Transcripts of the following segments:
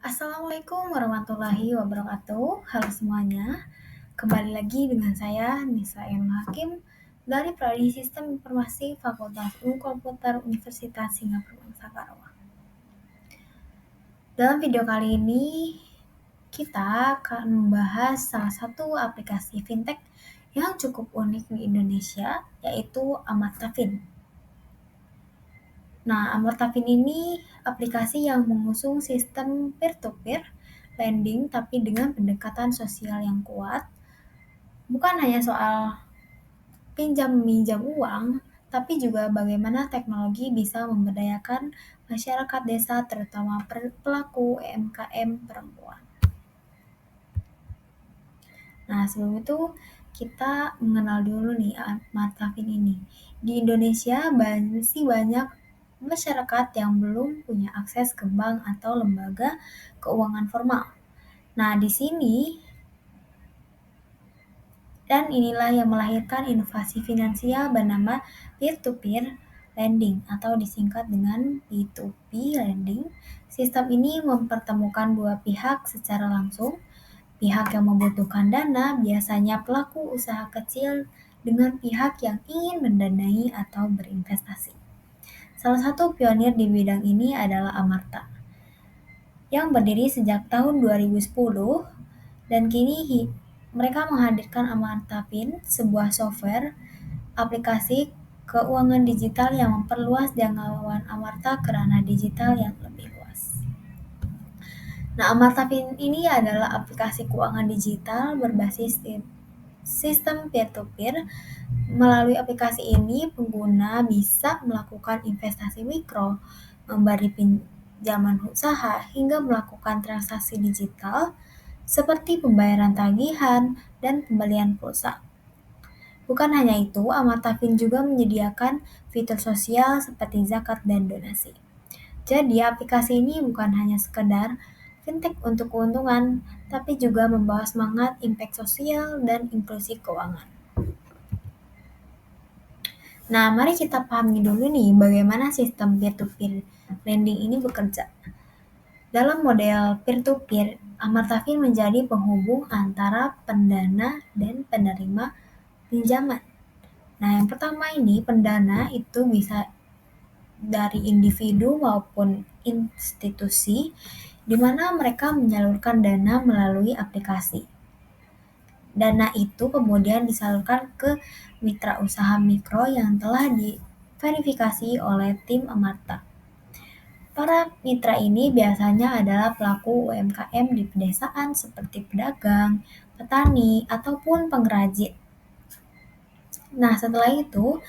Assalamualaikum warahmatullahi wabarakatuh. Halo semuanya, kembali lagi dengan saya Nisa M. Hakim dari Prodi Sistem Informasi Fakultas Ilmu Komputer Universitas Singapura Bangsa Karawang. Dalam video kali ini, kita akan membahas salah satu aplikasi fintech yang cukup unik di Indonesia, yaitu Amartafin. Nah, Amartafin ini aplikasi yang mengusung sistem peer-to-peer lending tapi dengan pendekatan sosial yang kuat. Bukan hanya soal pinjam-minjam uang, tapi juga bagaimana teknologi bisa memberdayakan masyarakat desa terutama pelaku UMKM perempuan. Nah, sebelum itu kita mengenal dulu nih Amartafin ini. Di Indonesia masih banyak masyarakat yang belum punya akses ke bank atau lembaga keuangan formal. Nah, di sini dan inilah yang melahirkan inovasi finansial bernama peer-to-peer lending atau disingkat dengan P2P lending. Sistem ini mempertemukan dua pihak secara langsung. Pihak yang membutuhkan dana, biasanya pelaku usaha kecil, dengan pihak yang ingin mendanai atau berinvestasi. Salah satu pionir di bidang ini adalah Amarta, yang berdiri sejak tahun 2010 dan kini mereka menghadirkan Amartapin, sebuah software aplikasi keuangan digital yang memperluas jangkauan Amarta ke ranah digital yang lebih luas. Nah, Amartapin ini adalah aplikasi keuangan digital berbasis sistem peer-to-peer. Melalui aplikasi ini, pengguna bisa melakukan investasi mikro, memberi pinjaman usaha, hingga melakukan transaksi digital seperti pembayaran tagihan dan pembelian pulsa. Bukan hanya itu, Amartafin juga menyediakan fitur sosial seperti zakat dan donasi. Jadi, aplikasi ini bukan hanya sekedar fintech untuk keuntungan, tapi juga membawa semangat impact sosial dan inklusi keuangan. Nah, mari kita pahami dulu nih bagaimana sistem peer-to-peer lending ini bekerja. Dalam model peer-to-peer, Amartafin menjadi penghubung antara pendana dan penerima pinjaman. Nah, yang pertama ini pendana itu bisa dari individu maupun institusi, di mana mereka menyalurkan dana melalui aplikasi. Dana itu kemudian disalurkan ke mitra usaha mikro yang telah diverifikasi oleh tim Amarta. Para mitra ini biasanya adalah pelaku UMKM di pedesaan seperti pedagang, petani, ataupun pengrajin. Nah, setelah itu,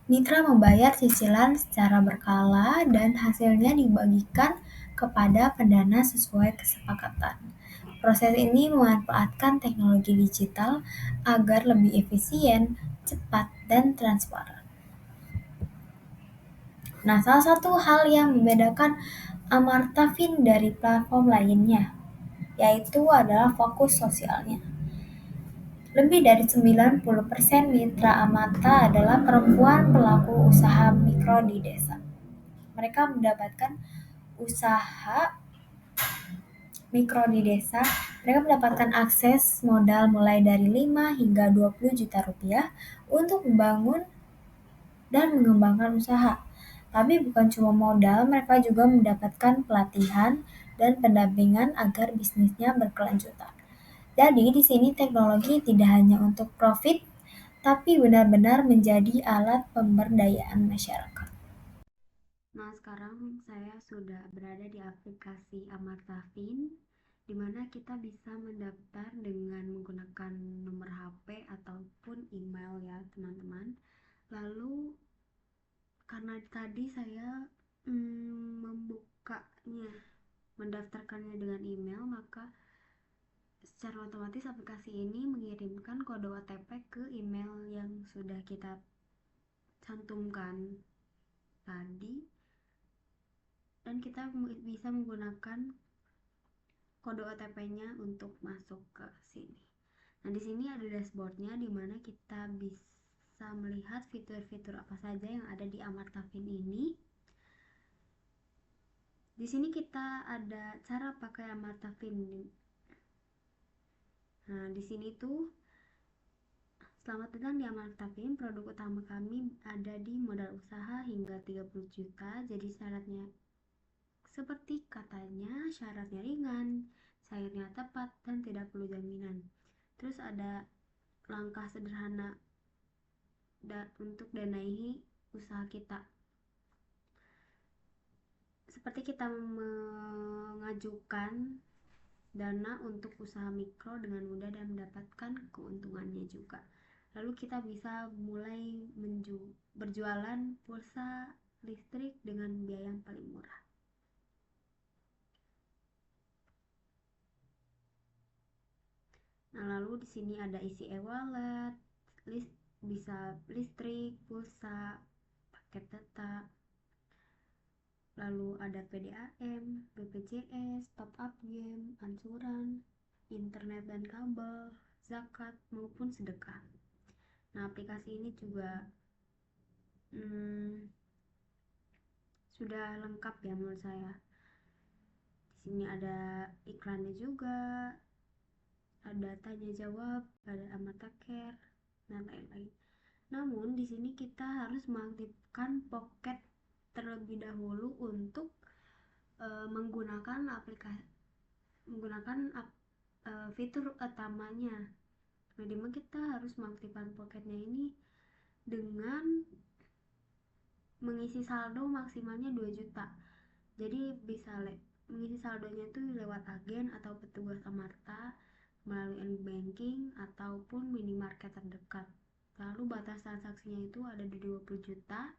mitra membayar cicilan secara berkala dan hasilnya dibagikan kepada pendana sesuai kesepakatan. Proses ini memanfaatkan teknologi digital agar lebih efisien, cepat, dan transparan. Nah, salah satu hal yang membedakan Amartafin dari platform lainnya, yaitu adalah fokus sosialnya. Lebih dari 90% mitra Amarta adalah perempuan pelaku usaha mikro di desa. Mereka mendapatkan usaha mikro di desa, mereka mendapatkan akses modal mulai dari 5 hingga 20 juta rupiah untuk membangun dan mengembangkan usaha. Tapi bukan cuma modal, mereka juga mendapatkan pelatihan dan pendampingan agar bisnisnya berkelanjutan. Jadi di sini teknologi tidak hanya untuk profit, tapi benar-benar menjadi alat pemberdayaan masyarakat. Nah, sekarang saya sudah berada di aplikasi Amartafin, di mana kita bisa mendaftar dengan menggunakan nomor HP ataupun email ya, teman-teman. Lalu, karena tadi saya membukanya, mendaftarkannya dengan email, maka secara otomatis aplikasi ini mengirimkan kode OTP ke email yang sudah kita cantumkan tadi, dan kita bisa menggunakan kode OTP-nya untuk masuk ke sini. Nah, di sini ada dashboard-nya di mana kita bisa melihat fitur-fitur apa saja yang ada di Amartafin ini. Di sini kita ada cara pakai Amarta Fin. Nah, di sini tuh selamat datang di Amarta Fin. Produk utama kami ada di modal usaha hingga 30 juta. Jadi syaratnya seperti katanya, syaratnya ringan, cairnya tepat, dan tidak perlu jaminan. Terus ada langkah sederhana untuk danai usaha kita. Seperti kita mengajukan dana untuk usaha mikro dengan mudah dan mendapatkan keuntungannya juga. Lalu kita bisa mulai berjualan pulsa listrik dengan biaya yang paling murah. Nah, lalu di sini ada isi e-wallet, bisa listrik, pulsa, paket data, lalu ada PDAM, BPJS, top up game, ansuran, internet dan kabel, zakat maupun sedekah. Nah, aplikasi ini juga sudah lengkap ya menurut saya. Di sini ada iklannya juga, ada tanya jawab, ada Amarta Care, dan lain-lain. Namun di sini kita harus mengaktifkan pocket terlebih dahulu untuk menggunakan fitur utamanya. Nah, dimana kita harus mengaktifkan pocketnya ini dengan mengisi saldo maksimalnya 2 juta. Jadi bisa mengisi saldonya itu lewat agen atau petugas Amarta melalui banking ataupun minimarket terdekat. Lalu batas transaksinya itu ada di 20 juta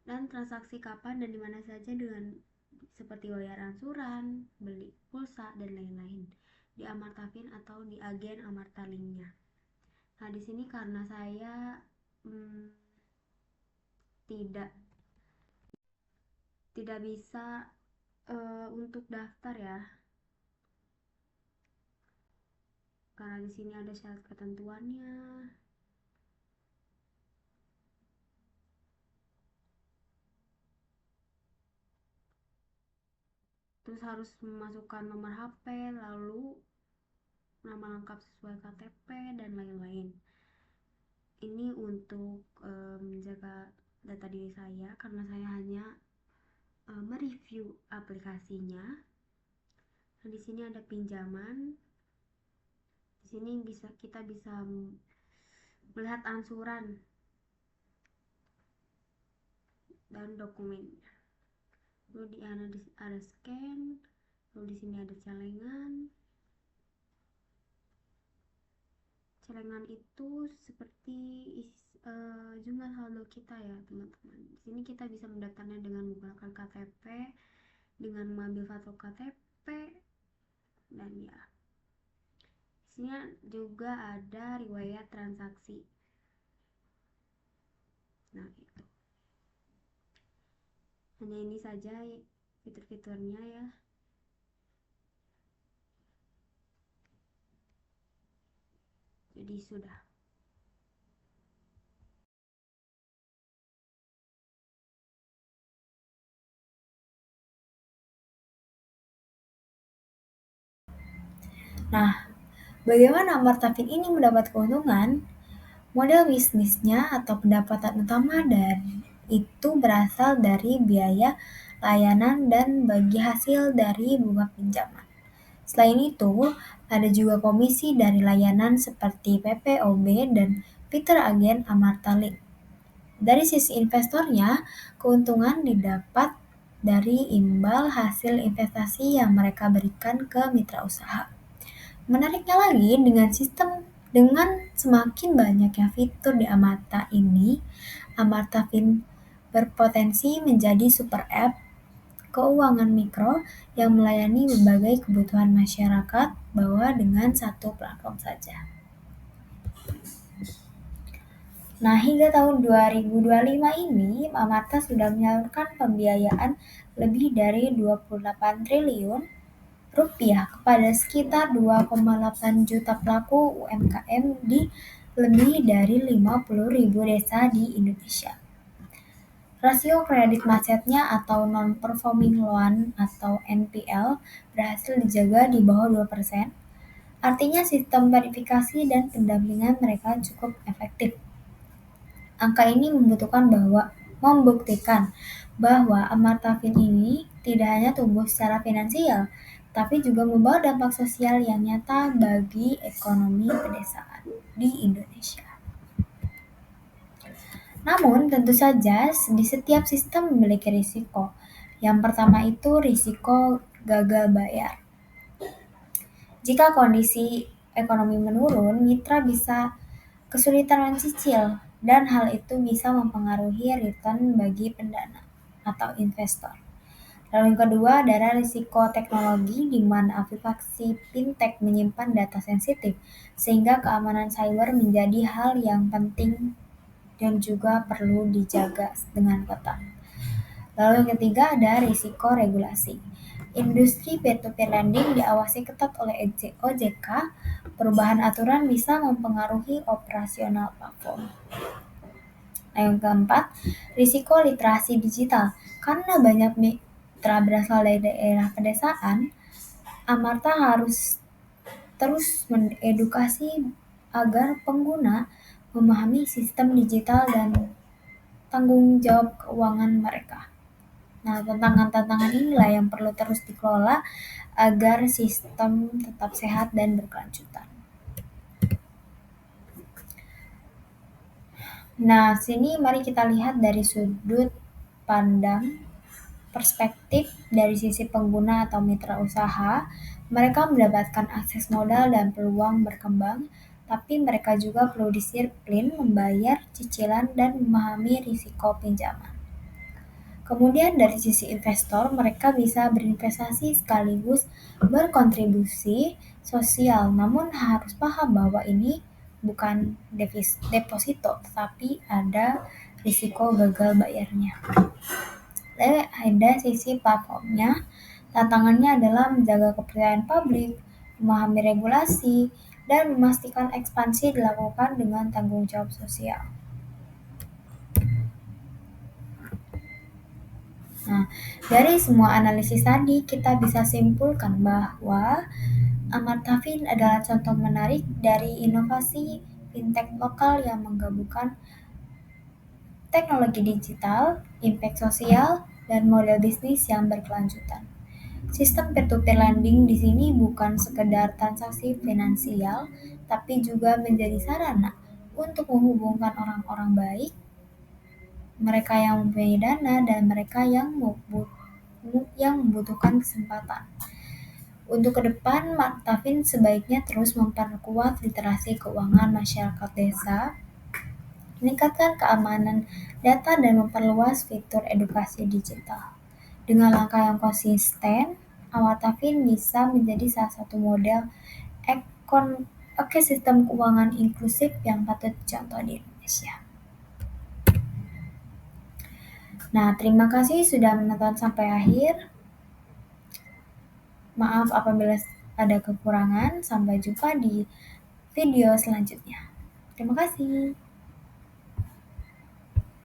dan transaksi kapan dan dimana saja dengan seperti bayar ansuran, beli pulsa dan lain-lain di Amarta Fin atau di agen Amarta Linknya. Nah, di sini karena saya tidak tidak bisa untuk daftar ya, karena di sini ada syarat ketentuannya. Terus harus memasukkan nomor HP, lalu nama lengkap sesuai KTP dan lain-lain. Ini untuk menjaga data diri saya karena saya hanya mereview aplikasinya. Nah, di sini ada pinjaman. Di sini kita bisa melihat ansuran dan dokumennya. Lalu ada scan, lalu di sini ada celengan. Celengan itu seperti jumlah saldo kita ya teman-teman. Di sini kita bisa mendaftarnya dengan menggunakan KTP, dengan mengambil foto KTP, dan ya. Di sini juga ada riwayat transaksi. Nah, itu. Hanya ini saja fitur-fiturnya ya. Jadi sudah. Nah, bagaimana Amarta Fin ini mendapat keuntungan? Model bisnisnya atau pendapatan utama dari itu berasal dari biaya layanan dan bagi hasil dari bunga pinjaman. Selain itu, ada juga komisi dari layanan seperti PPOB dan fitur agen Amarta Link. Dari sisi investornya, keuntungan didapat dari imbal hasil investasi yang mereka berikan ke mitra usaha. Menariknya lagi, dengan semakin banyaknya fitur di Amarta ini, Amarta Fin berpotensi menjadi super app keuangan mikro yang melayani berbagai kebutuhan masyarakat bahwa dengan satu platform saja. Nah, hingga tahun 2025 ini, Amarta sudah menyalurkan pembiayaan lebih dari 28 triliun rupiah kepada sekitar 2,8 juta pelaku UMKM di lebih dari 50.000 desa di Indonesia. Rasio kredit macetnya atau non-performing loan atau NPL berhasil dijaga di bawah 2%. Artinya sistem verifikasi dan pendampingan mereka cukup efektif. Angka ini membuktikan bahwa Amartafin ini tidak hanya tumbuh secara finansial, tapi juga membawa dampak sosial yang nyata bagi ekonomi pedesaan di Indonesia. Namun, tentu saja di setiap sistem memiliki risiko. Yang pertama itu risiko gagal bayar. Jika kondisi ekonomi menurun, mitra bisa kesulitan mencicil, dan hal itu bisa mempengaruhi return bagi pendana atau investor. Lalu yang kedua adalah risiko teknologi, di mana aplikasi fintech menyimpan data sensitif, sehingga keamanan cyber menjadi hal yang penting dan juga perlu dijaga dengan ketat. Lalu yang ketiga ada risiko regulasi. Industri peer-to-peer lending diawasi ketat oleh OJK, perubahan aturan bisa mempengaruhi operasional platform. Nah, yang keempat, risiko literasi digital. Karena banyak mitra berasal dari daerah pedesaan, Amarta harus terus mengedukasi agar pengguna memahami sistem digital dan tanggung jawab keuangan mereka. Nah, tantangan-tantangan inilah yang perlu terus dikelola agar sistem tetap sehat dan berkelanjutan. Nah, sini mari kita lihat dari sudut pandang perspektif dari sisi pengguna atau mitra usaha. Mereka mendapatkan akses modal dan peluang berkembang, tapi mereka juga perlu disiplin membayar cicilan dan memahami risiko pinjaman. Kemudian dari sisi investor, mereka bisa berinvestasi sekaligus berkontribusi sosial, namun harus paham bahwa ini bukan deposito, tetapi ada risiko gagal bayarnya. Lalu ada sisi platformnya, tantangannya adalah menjaga kepercayaan publik, memahami regulasi, dan memastikan ekspansi dilakukan dengan tanggung jawab sosial. Nah, dari semua analisis tadi, kita bisa simpulkan bahwa Amartafin adalah contoh menarik dari inovasi fintech lokal yang menggabungkan teknologi digital, impact sosial, dan model bisnis yang berkelanjutan. Sistem peer-to-peer lending di sini bukan sekedar transaksi finansial, tapi juga menjadi sarana untuk menghubungkan orang-orang baik, mereka yang mempunyai dana, dan mereka yang membutuhkan kesempatan. Untuk ke depan, Martafin sebaiknya terus memperkuat literasi keuangan masyarakat desa, meningkatkan keamanan data, dan memperluas fitur edukasi digital. Dengan langkah yang konsisten, Amartafin bisa menjadi salah satu model ekosistem keuangan inklusif yang patut dicontoh di Indonesia. Nah, terima kasih sudah menonton sampai akhir. Maaf apabila ada kekurangan. Sampai jumpa di video selanjutnya. Terima kasih.